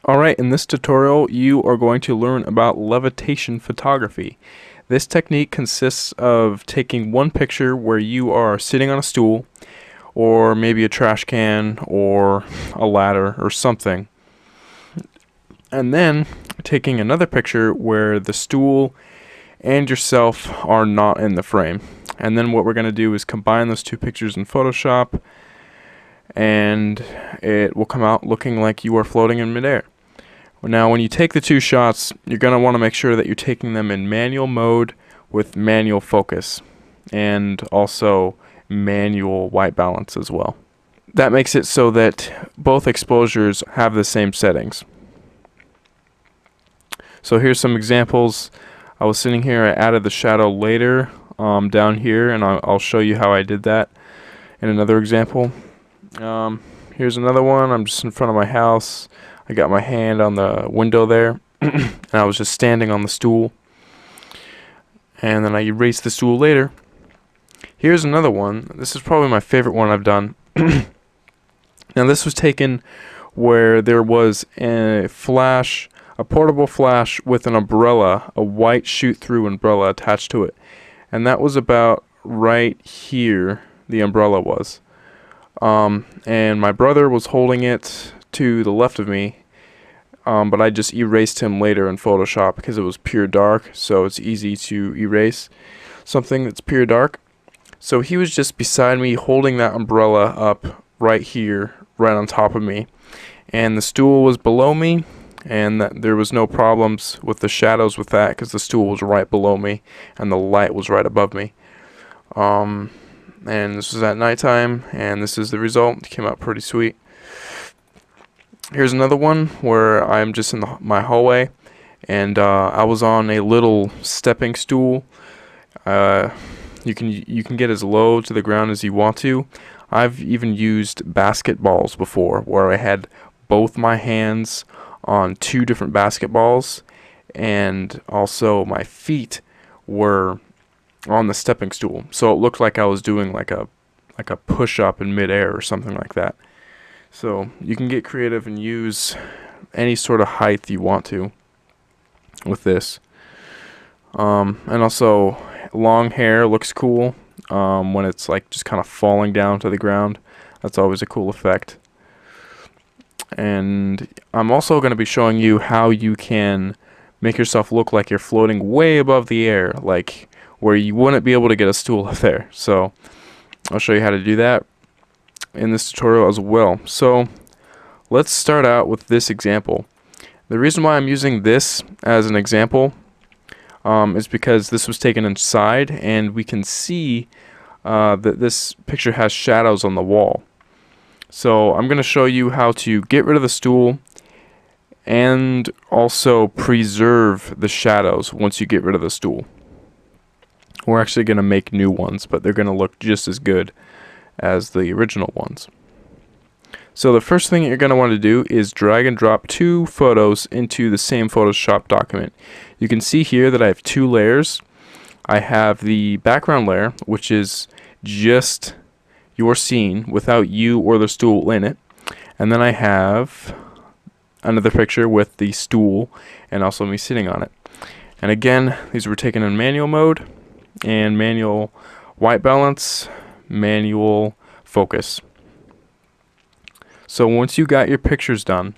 Alright, in this tutorial you are going to learn about levitation photography. This technique consists of taking one picture where you are sitting on a stool or maybe a trash can or a ladder or something, and then taking another picture where the stool and yourself are not in the frame. And then what we're going to do is combine those two pictures in Photoshop, and it will come out looking like you are floating in midair. Now when you take the two shots, you're going to want to make sure that you're taking them in manual mode with manual focus and also manual white balance as well. That makes it so that both exposures have the same settings. So here's some examples. I was sitting here, I added the shadow later down here, and I'll show you how I did that in another example. Here's another one. I'm just in front of my house. I got my hand on the window there, and I was just standing on the stool. And then I erased the stool later. Here's another one. This is probably my favorite one I've done. Now this was taken where there was a flash, a portable flash with an umbrella, a white shoot-through umbrella attached to it. And that was about right here, the umbrella was. And my brother was holding it to the left of me, but I just erased him later in Photoshop because it was pure dark, so it's easy to erase something that's pure dark. So he was just beside me holding that umbrella up right here, right on top of me, and the stool was below me, and there was no problems with the shadows with that because the stool was right below me and the light was right above me. And this was at nighttime, and this is the result. It came out pretty sweet. Here's another one where I'm just in my hallway, and I was on a little stepping stool. You can get as low to the ground as you want to. I've even used basketballs before, where I had both my hands on two different basketballs, and also my feet were on the stepping stool, so it looked like I was doing like a push-up in midair or something like that. So you can get creative and use any sort of height you want to with this. And also, long hair looks cool when it's like just kind of falling down to the ground. That's always a cool effect. And I'm also going to be showing you how you can make yourself look like you're floating way above the air, like where you wouldn't be able to get a stool up there. So I'll show you how to do that in this tutorial as well. So let's start out with this example. The reason why I'm using this as an example is because this was taken inside, and we can see that this picture has shadows on the wall. So I'm going to show you how to get rid of the stool and also preserve the shadows once you get rid of the stool. We're actually going to make new ones, but they're going to look just as good as the original ones. So the first thing you're going to want to do is drag and drop two photos into the same Photoshop document. You can see here that I have two layers. I have the background layer, which is just your scene without you or the stool in it. And then I have another picture with the stool and also me sitting on it. And again, these were taken in manual mode and manual white balance, manual focus. So once you got your pictures done,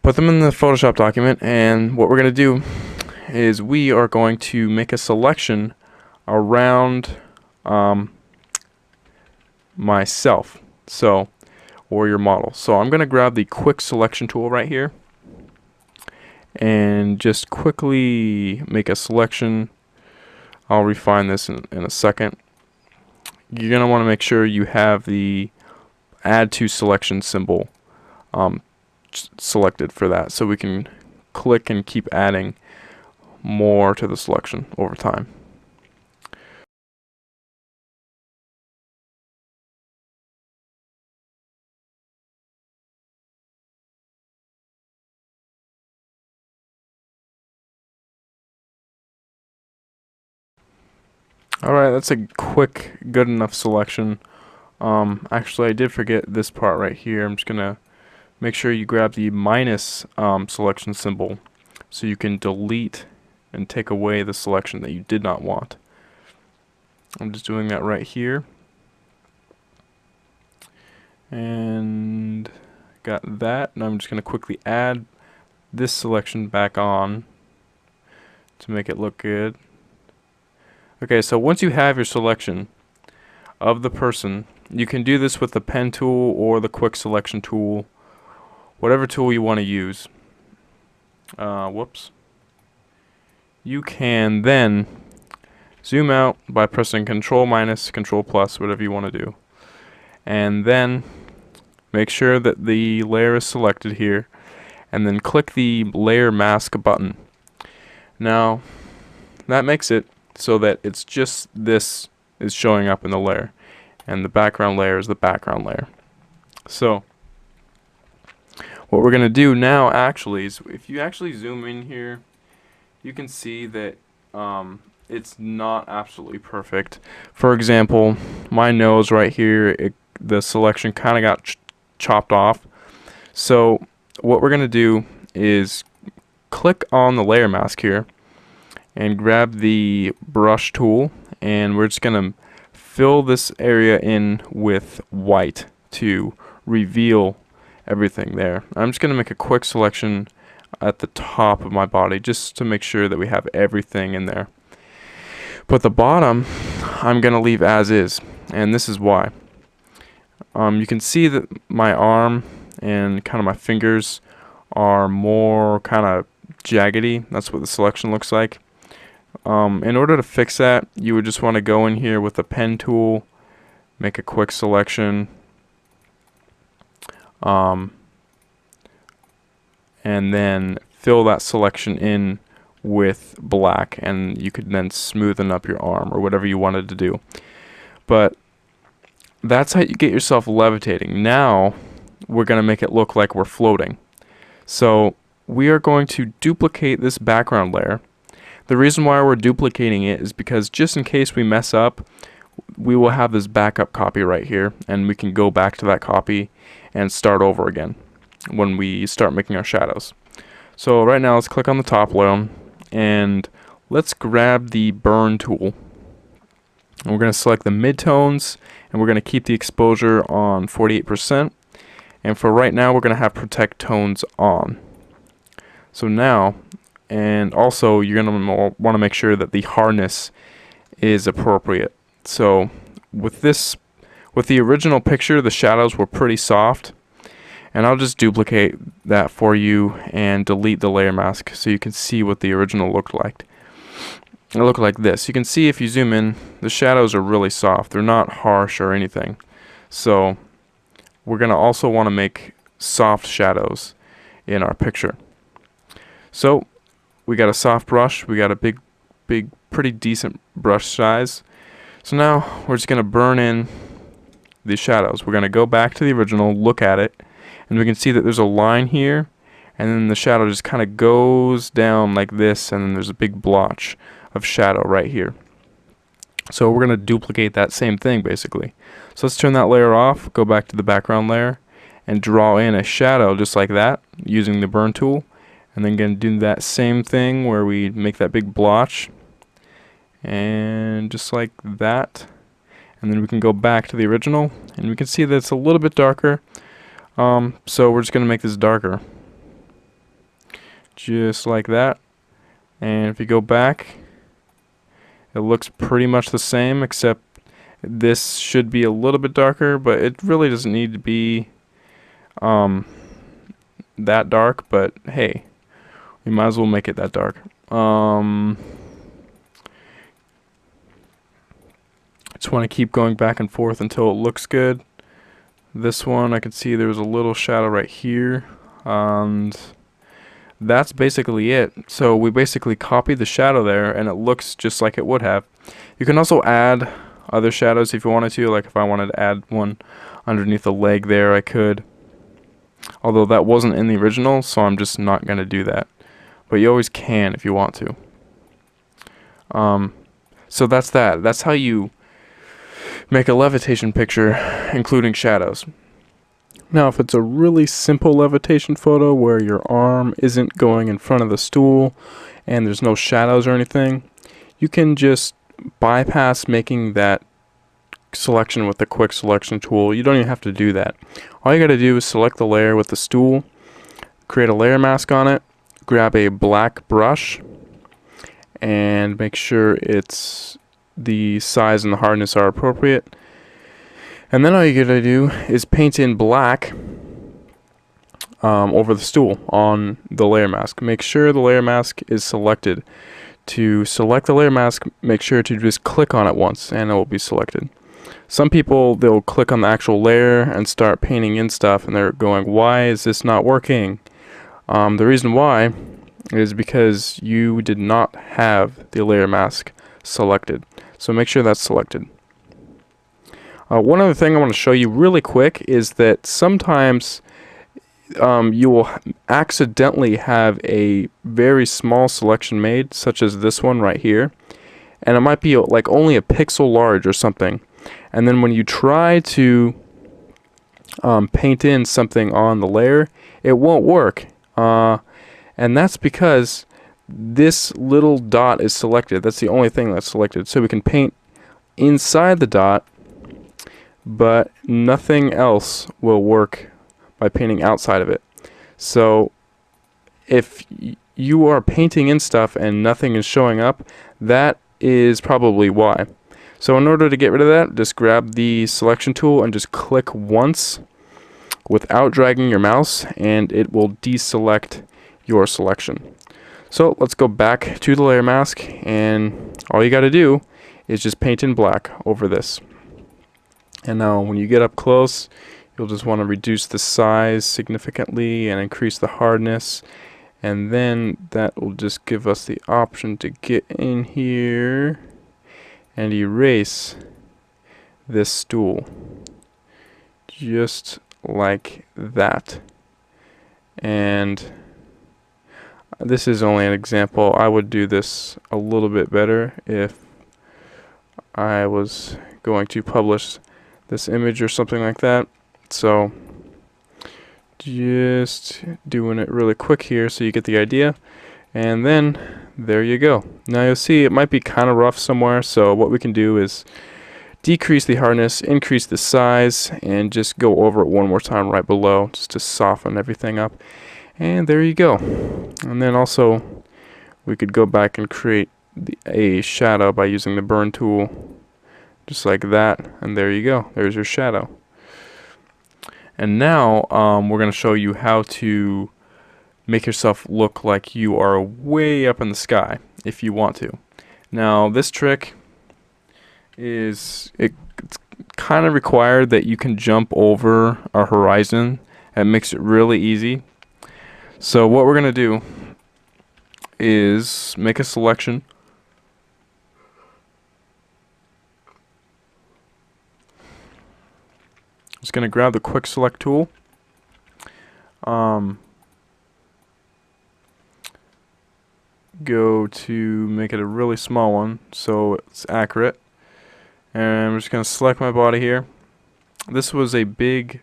put them in the Photoshop document, and what we're going to do is we are going to make a selection around myself, or your model. So I'm going to grab the quick selection tool right here and just quickly make a selection. I'll refine this in a second. You're going to want to make sure you have the add to selection symbol selected for that, so we can click and keep adding more to the selection over time. Alright, that's a quick, good enough selection. Actually, I did forget this part right here. I'm just gonna make sure you grab the minus selection symbol so you can delete and take away the selection that you did not want. I'm just doing that right here. And got that, and I'm just going to quickly add this selection back on to make it look good. Okay, so once you have your selection of the person, you can do this with the pen tool or the quick selection tool, whatever tool you want to use. You can then zoom out by pressing Control minus, Control plus, whatever you want to do. And then make sure that the layer is selected here, and then click the layer mask button. Now, that makes it so that it's just this is showing up in the layer, and the background layer is the background layer. So, what we're going to do now actually is, if you actually zoom in here, you can see that it's not absolutely perfect. For example, my nose right here, the selection kind of got chopped off. So what we're going to do is click on the layer mask here and grab the brush tool, and we're just going to fill this area in with white to reveal everything there. I'm just going to make a quick selection at the top of my body just to make sure that we have everything in there. But the bottom I'm going to leave as is, and this is why. You can see that my arm and kind of my fingers are more kind of jaggedy. That's what the selection looks like. In order to fix that, you would just want to go in here with the pen tool, make a quick selection, and then fill that selection in with black, and you could then smoothen up your arm or whatever you wanted to do. But that's how you get yourself levitating. Now we're going to make it look like we're floating. So we are going to duplicate this background layer. The reason why we're duplicating it is because just in case we mess up, we will have this backup copy right here, and we can go back to that copy and start over again when we start making our shadows. So right now let's click on the top layer and let's grab the burn tool. And we're going to select the midtones, and we're going to keep the exposure on 48%. And for right now, we're going to have protect tones on. So now, and also you're going to want to make sure that the hardness is appropriate. So with the original picture, the shadows were pretty soft. And I'll just duplicate that for you and delete the layer mask so you can see what the original looked like. It looked like this. You can see if you zoom in, the shadows are really soft. They're not harsh or anything. So we're going to also want to make soft shadows in our picture. So we got a soft brush. We got a big, pretty decent brush size. So now we're just going to burn in the shadows. We're going to go back to the original, look at it, and we can see that there's a line here, and then the shadow just kind of goes down like this, and then there's a big blotch of shadow right here. So we're going to duplicate that same thing basically. So let's turn that layer off, go back to the background layer, and draw in a shadow just like that using the burn tool. And then going to do that same thing where we make that big blotch, and just like that. And then we can go back to the original, and we can see that it's a little bit darker. So we're just going to make this darker. Just like that. And if you go back, it looks pretty much the same, except this should be a little bit darker, but it really doesn't need to be that dark, but hey, we might as well make it that dark. Just want to keep going back and forth until it looks good. This one, I can see there was a little shadow right here, and that's basically it. So we basically copied the shadow there, and it looks just like it would have. You can also add other shadows if you wanted to. Like if I wanted to add one underneath the leg there, I could. Although that wasn't in the original, so I'm just not going to do that. But you always can if you want to. So that's that. That's how you make a levitation picture, including shadows. Now if it's a really simple levitation photo where your arm isn't going in front of the stool and there's no shadows or anything, you can just bypass making that selection with the quick selection tool. You don't even have to do that. All you got to do is select the layer with the stool, create a layer mask on it, grab a black brush, and make sure it's the size and the hardness are appropriate. And then all you gotta do is paint in black over the stool on the layer mask. Make sure the layer mask is selected. To select the layer mask, make sure to just click on it once and it will be selected. Some people, they'll click on the actual layer and start painting in stuff and they're going, why is this not working? The reason why is because you did not have the layer mask selected. So make sure that's selected. One other thing I want to show you really quick is that sometimes you will accidentally have a very small selection made, such as this one right here, and it might be like only a pixel large or something, and then when you try to paint in something on the layer, it won't work, and that's because this little dot is selected. That's the only thing that's selected, so we can paint inside the dot, but nothing else will work by painting outside of it. So if you are painting in stuff and nothing is showing up, that is probably why. So in order to get rid of that, just grab the selection tool and just click once without dragging your mouse, and it will deselect your selection. So let's go back to the layer mask, and all you got to do is just paint in black over this. And now when you get up close, you'll just want to reduce the size significantly and increase the hardness, and then that will just give us the option to get in here and erase this stool just like that. And this is only an example. I would do this a little bit better if I was going to publish this image or something like that. So just doing it really quick here so you get the idea, and then there you go. Now you'll see it might be kind of rough somewhere, so what we can do is decrease the hardness, increase the size, and just go over it one more time right below just to soften everything up, and there you go. And then also we could go back and create a shadow by using the burn tool just like that, and there you go. There's your shadow. And now we're going to show you how to make yourself look like you are way up in the sky if you want to. Now this trick is, it's kind of required that you can jump over a horizon. That makes it really easy. So what we're going to do is make a selection. Just going to grab the quick select tool. Go to make it a really small one so it's accurate. And I'm just going to select my body here. This was a big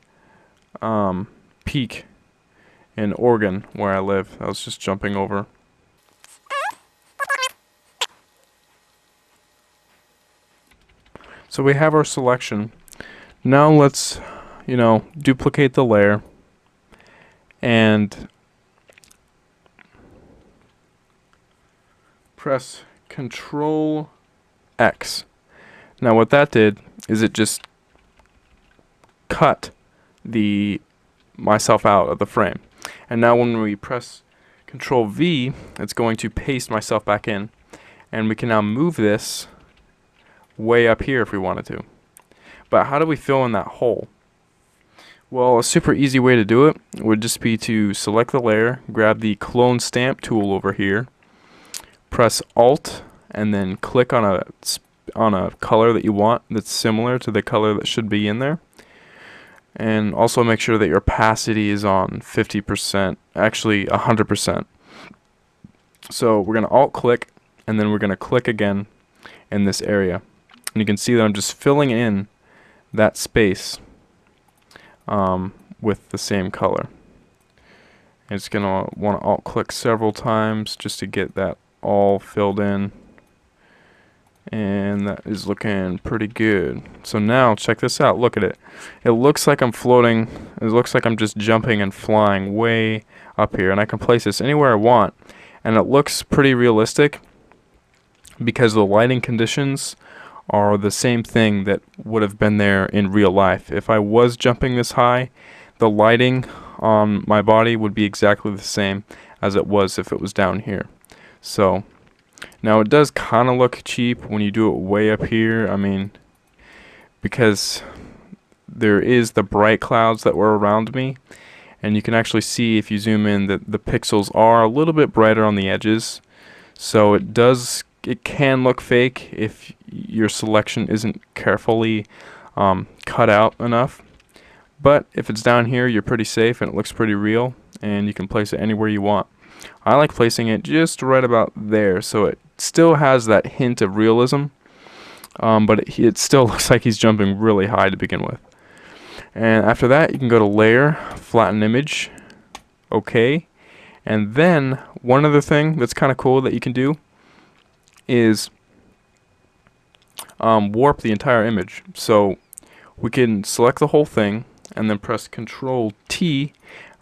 peak in Oregon where I live. I was just jumping over. So we have our selection. Now let's, duplicate the layer and press Control X. Now what that did is it just cut myself out of the frame. And now when we press Control V, it's going to paste myself back in. And we can now move this way up here if we wanted to. But how do we fill in that hole? Well, a super easy way to do it would just be to select the layer, grab the clone stamp tool over here, press Alt, and then click on a color that you want that's similar to the color that should be in there. And also make sure that your opacity is on 50%, actually 100%. So we're going to Alt click, and then we're going to click again in this area. And you can see that I'm just filling in that space with the same color. And it's going to want to alt click several times just to get that all filled in. And that is looking pretty good. So now check this out. Look at it. It looks like I'm floating. It looks like I'm just jumping and flying way up here, and I can place this anywhere I want, and it looks pretty realistic because the lighting conditions are the same thing that would have been there in real life. If I was jumping this high, the lighting on my body would be exactly the same as it was if it was down here. So now it does kind of look cheap when you do it way up here. I mean, because there is the bright clouds that were around me, and you can actually see if you zoom in that the pixels are a little bit brighter on the edges. So it can look fake if your selection isn't carefully cut out enough. But if it's down here, you're pretty safe and it looks pretty real, and you can place it anywhere you want. I like placing it just right about there, so it still has that hint of realism, but it still looks like he's jumping really high to begin with. And after that, you can go to Layer, Flatten Image, OK. And then one other thing that's kind of cool that you can do is warp the entire image. So we can select the whole thing and then press Control T,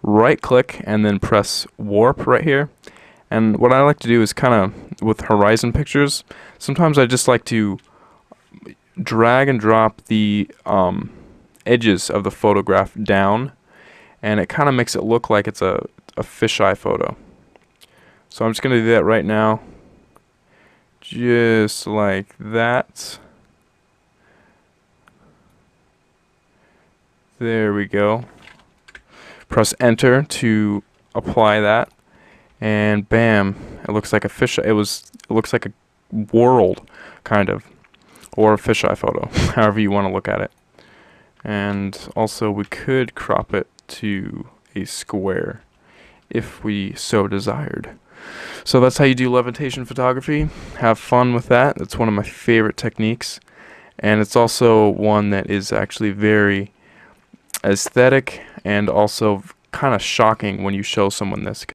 right click, and then press Warp right here. And what I like to do is kind of with horizon pictures, sometimes I just like to drag and drop the edges of the photograph down, and it kind of makes it look like it's a fisheye photo. So I'm just going to do that right now, just like that. There we go. Press Enter to apply that, and bam, it looks like a fish. It looks like a world, kind of, or a fisheye photo, however you want to look at it. And also we could crop it to a square if we so desired. So that's how you do levitation photography. Have fun with that. That's one of my favorite techniques, and it's also one that is actually very aesthetic and also kind of shocking when you show someone this.